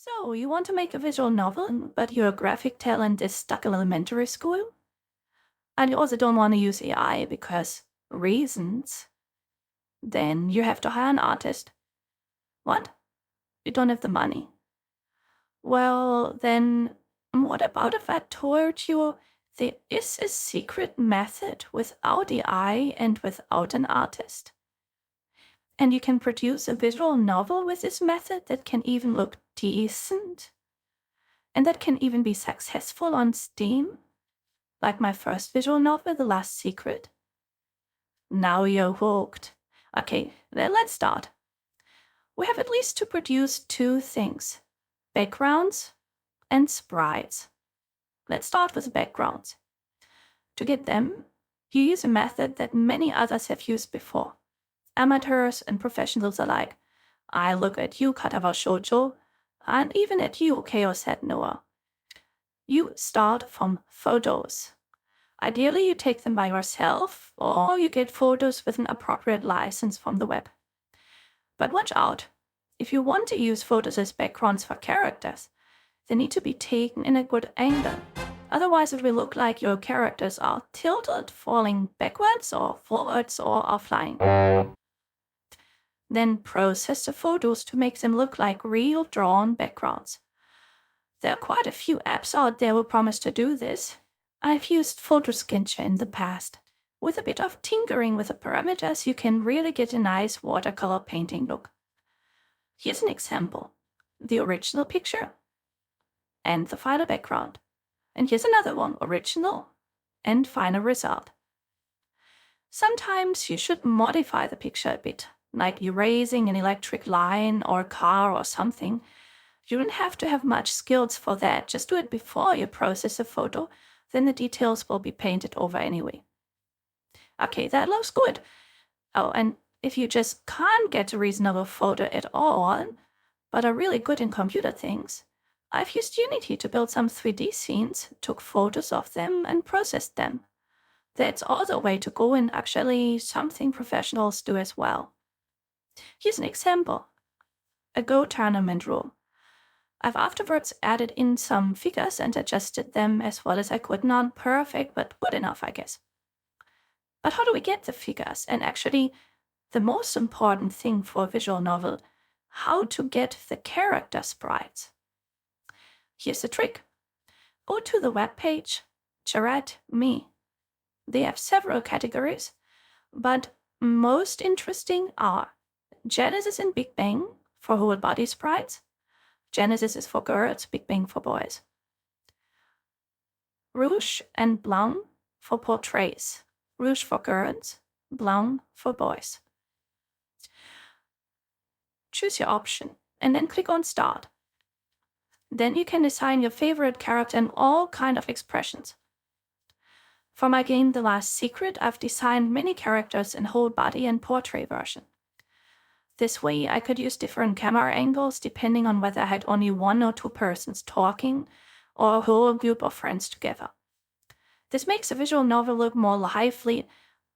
So, you want to make a visual novel, but your graphic talent is stuck in elementary school? And you also don't want to use AI because reasons? Then you have to hire an artist. What? You don't have the money. Well, then, what about if I told you there is a secret method without AI and without an artist? And you can produce a visual novel with this method that can even look decent? And that can even be successful on Steam? Like my first visual novel, The Last Secret? Now you're hooked. Okay, then let's start. We have at least to produce two things: backgrounds and sprites. Let's start with backgrounds. To get them, you use a method that many others have used before. Amateurs and professionals alike. I look at you, Katawa Shoujo, and even at you, Chaos Head Noah. You start from photos. Ideally, you take them by yourself, or you get photos with an appropriate license from the web. But watch out. If you want to use photos as backgrounds for characters, they need to be taken in a good angle. Otherwise, it will look like your characters are tilted, falling backwards or forwards, or are flying. Then process the photos to make them look like real drawn backgrounds. There are quite a few apps out there who promise to do this. I've used Photosketcher in the past. With a bit of tinkering with the parameters, you can really get a nice watercolor painting look. Here's an example: the original picture and the final background. And here's another one: original and final result. Sometimes you should modify the picture a bit, like erasing an electric line or a car or something. You don't have to have much skills for that. Just do it before you process a photo, then the details will be painted over anyway. Okay, that looks good. Oh, and if you just can't get a reasonable photo at all, but are really good in computer things, I've used Unity to build some 3D scenes, took photos of them, and processed them. That's also a way to go, and actually something professionals do as well. Here's an example: a Go tournament rule. I've afterwards added in some figures and adjusted them as well as I could. Not perfect, but good enough, I guess. But how do we get the figures? And actually, the most important thing for a visual novel: how to get the character sprites. Here's the trick. Go to the webpage, Ren'Py. They have several categories, but most interesting are Genesis and Big Bang for whole body sprites. Genesis is for girls, Big Bang for boys. Rouge and Blanc for portraits. Rouge for girls, Blanc for boys. Choose your option and then click on Start. Then you can design your favorite character and all kinds of expressions. For my game The Last Secret, I've designed many characters in whole body and portrait version. This way I could use different camera angles depending on whether I had only one or two persons talking or a whole group of friends together. This makes a visual novel look more lively,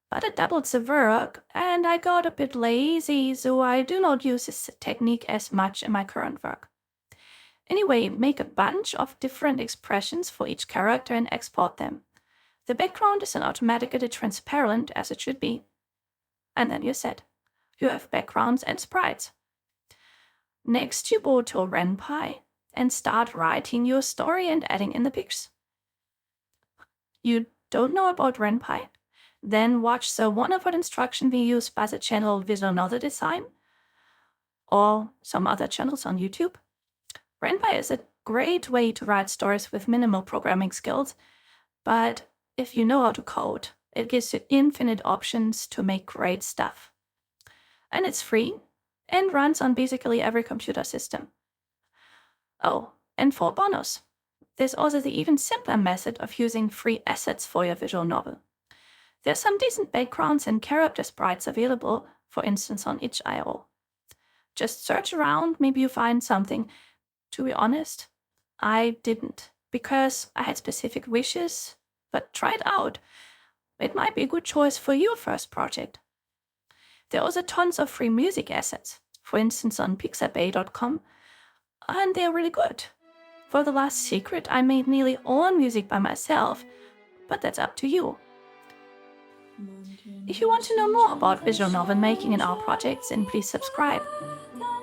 but it doubles the work, and I got a bit lazy, so I do not use this technique as much in my current work. Anyway, make a bunch of different expressions for each character and export them. The background is automatically transparent, as it should be. And then you're set. You have backgrounds and sprites. Next, you go to Ren'Py and start writing your story and adding in the pics. You don't know about Ren'Py? Then watch the wonderful instruction we use by the channel Visual Novel Design or some other channels on YouTube. Ren'Py is a great way to write stories with minimal programming skills, but if you know how to code, it gives you infinite options to make great stuff. And it's free and runs on basically every computer system. Oh, and for bonus, there's also the even simpler method of using free assets for your visual novel. There's some decent backgrounds and character sprites available, for instance on itch.io. Just search around, maybe you find something. To be honest, I didn't, because I had specific wishes, but try it out. It might be a good choice for your first project. There are also tons of free music assets, for instance on pixabay.com. and they're really good. For The Last Secret, I made nearly all music by myself, but that's up to you. If you want to know more about visual novel making and art projects, then please subscribe.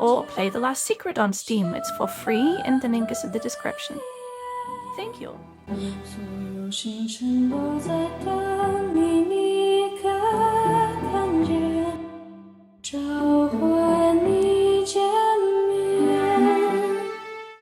Or play The Last Secret on Steam. It's for free and the link is in the description. Thank you.